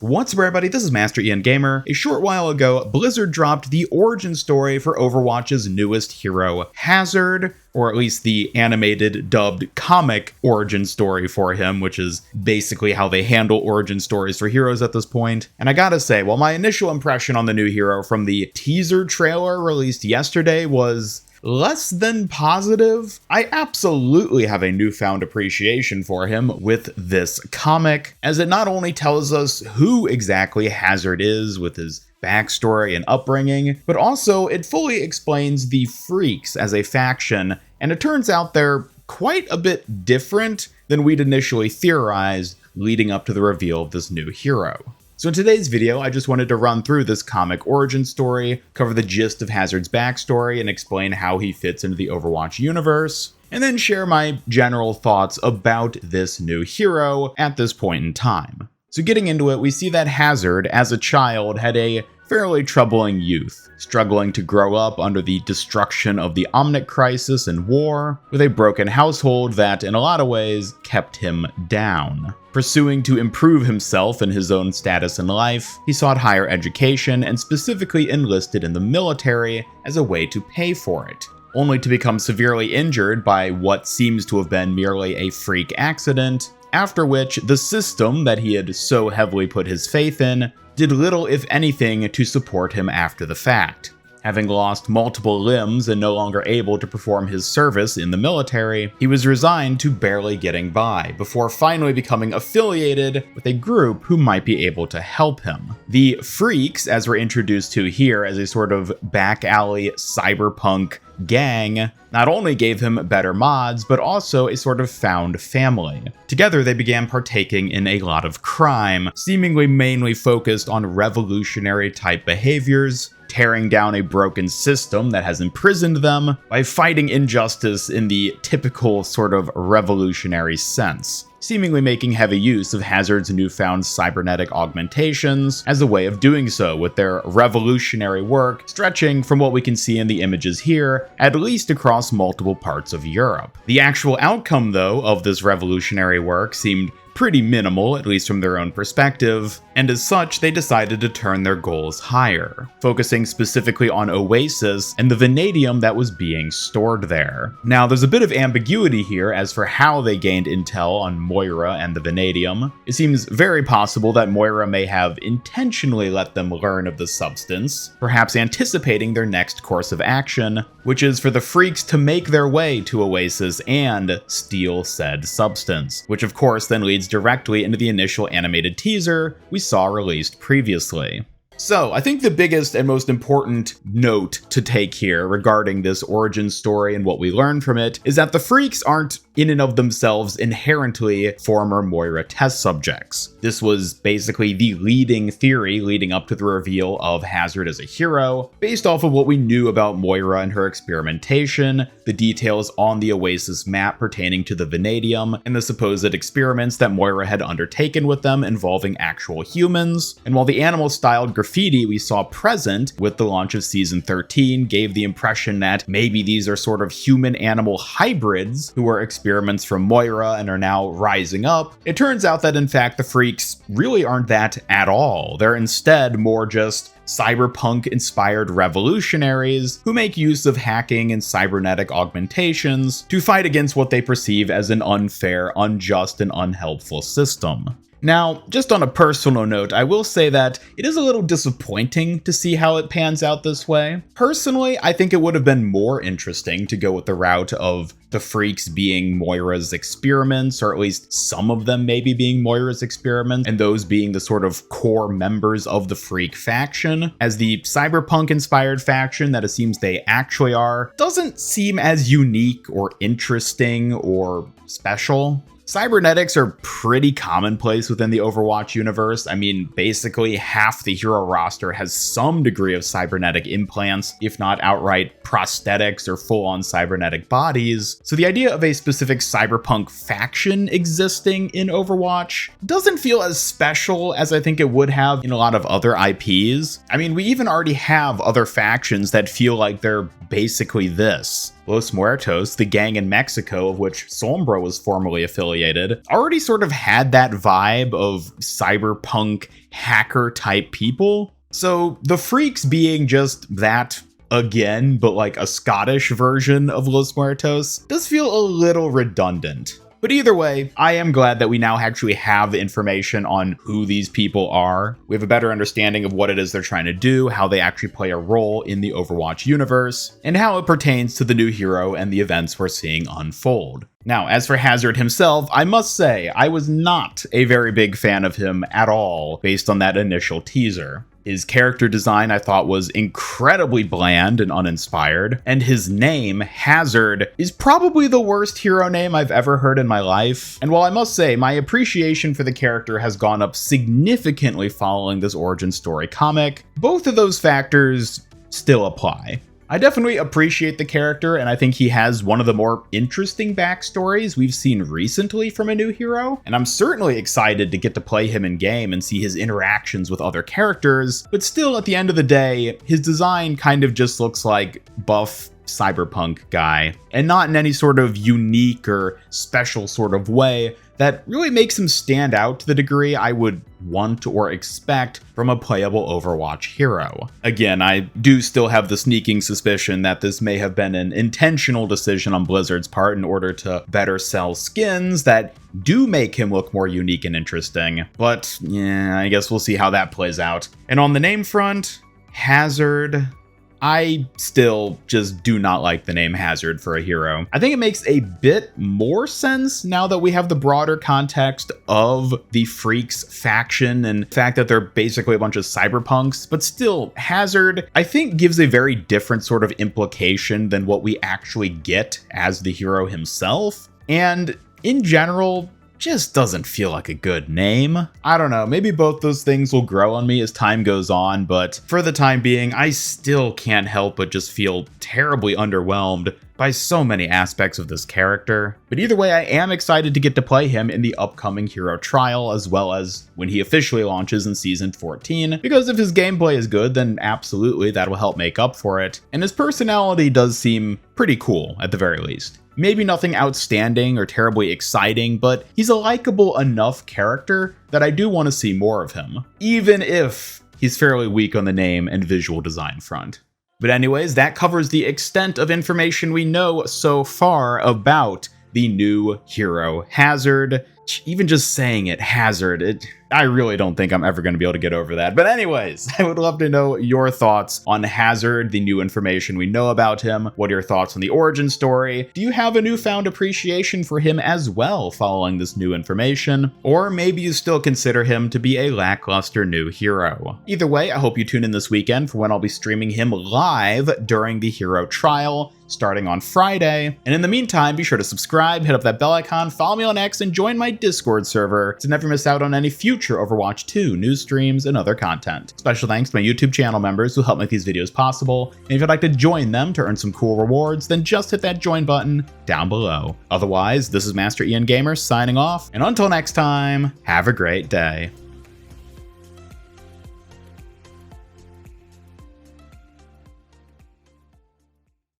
What's up everybody, this is Master Ian Gamer. A short while ago, Blizzard dropped the origin story for Overwatch's newest hero, Hazard, or at least the animated, dubbed comic origin story for him, which is basically how they handle origin stories for heroes at this point. And I gotta say, while my initial impression on the new hero from the teaser trailer released yesterday was less than positive, I absolutely have a newfound appreciation for him with this comic, as it not only tells us who exactly Hazard is with his backstory and upbringing, but also it fully explains the Freaks as a faction, and it turns out they're quite a bit different than we'd initially theorized leading up to the reveal of this new hero. So in today's video, I just wanted to run through this comic origin story, cover the gist of Hazard's backstory, and explain how he fits into the Overwatch universe, and then share my general thoughts about this new hero at this point in time. So getting into it, we see that Hazard, as a child, had a fairly troubling youth, struggling to grow up under the destruction of the Omnic Crisis and war, with a broken household that, in a lot of ways, kept him down. Pursuing to improve himself and his own status in life, he sought higher education and specifically enlisted in the military as a way to pay for it, only to become severely injured by what seems to have been merely a freak accident, after which the system that he had so heavily put his faith in did little if anything to support him after the fact. Having lost multiple limbs and no longer able to perform his service in the military, he was resigned to barely getting by, before finally becoming affiliated with a group who might be able to help him. The Freaks, as we're introduced to here as a sort of back alley cyberpunk gang, not only gave him better mods, but also a sort of found family. Together, they began partaking in a lot of crime, seemingly mainly focused on revolutionary type behaviors, tearing down a broken system that has imprisoned them by fighting injustice in the typical sort of revolutionary sense, seemingly making heavy use of Hazard's newfound cybernetic augmentations as a way of doing so, with their revolutionary work stretching from what we can see in the images here, at least across multiple parts of Europe. The actual outcome, though, of this revolutionary work seemed pretty minimal, at least from their own perspective, and as such, they decided to turn their goals higher, focusing specifically on Oasis and the vanadium that was being stored there. Now, there's a bit of ambiguity here as for how they gained intel on Moira and the vanadium. It seems very possible that Moira may have intentionally let them learn of the substance, perhaps anticipating their next course of action, which is for the Freaks to make their way to Oasis and steal said substance, which of course then leads directly into the initial animated teaser we saw released previously. So, I think the biggest and most important note to take here regarding this origin story and what we learn from it is that the Freaks aren't in and of themselves inherently former Moira test subjects. This was basically the leading theory leading up to the reveal of Hazard as a hero, based off of what we knew about Moira and her experimentation, the details on the Oasis map pertaining to the vanadium, and the supposed experiments that Moira had undertaken with them involving actual humans. And while the animal-styled graffiti we saw present with the launch of Season 13 gave the impression that maybe these are sort of human-animal hybrids who were experiments from Moira and are now rising up, it turns out that in fact the Freaks really aren't that at all. They're instead more just cyberpunk-inspired revolutionaries who make use of hacking and cybernetic augmentations to fight against what they perceive as an unfair, unjust, and unhelpful system. Now, just on a personal note, I will say that it is a little disappointing to see how it pans out this way. Personally, I think it would have been more interesting to go with the route of the Freaks being Moira's experiments, or at least some of them maybe being Moira's experiments, and those being the sort of core members of the Freak faction, as the cyberpunk-inspired faction that it seems they actually are doesn't seem as unique or interesting or special. Cybernetics are pretty commonplace within the Overwatch universe. I mean, basically half the hero roster has some degree of cybernetic implants, if not outright prosthetics or full-on cybernetic bodies. So the idea of a specific cyberpunk faction existing in Overwatch doesn't feel as special as I think it would have in a lot of other IPs. I mean, we even already have other factions that feel like they're basically this. Los Muertos, the gang in Mexico of which Sombra was formerly affiliated, already sort of had that vibe of cyberpunk hacker type people. So the Freaks being just that again, but like a Scottish version of Los Muertos, does feel a little redundant. But either way, I am glad that we now actually have information on who these people are. We have a better understanding of what it is they're trying to do, how they actually play a role in the Overwatch universe, and how it pertains to the new hero and the events we're seeing unfold. Now, as for Hazard himself, I must say, I was not a very big fan of him at all based on that initial teaser. His character design I thought was incredibly bland and uninspired, and his name, Hazard, is probably the worst hero name I've ever heard in my life. And while I must say, my appreciation for the character has gone up significantly following this origin story comic, both of those factors still apply. I definitely appreciate the character, and I think he has one of the more interesting backstories we've seen recently from a new hero, and I'm certainly excited to get to play him in game and see his interactions with other characters, but still at the end of the day, his design kind of just looks like buff cyberpunk guy, and not in any sort of unique or special sort of way that really makes him stand out to the degree I would want or expect from a playable Overwatch hero. Again, I do still have the sneaking suspicion that this may have been an intentional decision on Blizzard's part in order to better sell skins that do make him look more unique and interesting. But yeah, I guess we'll see how that plays out. And on the name front, Hazard, I still just do not like the name Hazard for a hero. I think it makes a bit more sense now that we have the broader context of the Freaks faction and the fact that they're basically a bunch of cyberpunks, but still, Hazard, I think, gives a very different sort of implication than what we actually get as the hero himself. And in general, just doesn't feel like a good name. I don't know, maybe both those things will grow on me as time goes on, but for the time being, I still can't help but just feel terribly underwhelmed by so many aspects of this character. But either way, I am excited to get to play him in the upcoming hero trial, as well as when he officially launches in Season 14, because if his gameplay is good, then absolutely that will help make up for it, and his personality does seem pretty cool, at the very least. Maybe nothing outstanding or terribly exciting, but he's a likable enough character that I do want to see more of him, even if he's fairly weak on the name and visual design front. But anyways, that covers the extent of information we know so far about the new hero, Hazard. Even just saying it, Hazard, I really don't think I'm ever going to be able to get over that. But anyways, I would love to know your thoughts on Hazard, the new information we know about him. What are your thoughts on the origin story? Do you have a newfound appreciation for him as well following this new information? Or maybe you still consider him to be a lackluster new hero? Either way, I hope you tune in this weekend for when I'll be streaming him live during the hero trial, starting on Friday. And in the meantime, be sure to subscribe, hit up that bell icon, follow me on X, and join my Discord server to never miss out on any future Overwatch 2 news streams and other content. Special thanks to my YouTube channel members who help make these videos possible, and if you'd like to join them to earn some cool rewards, then just hit that join button down below. Otherwise, this is Master Ian Gamer signing off, and until next time, have a great day.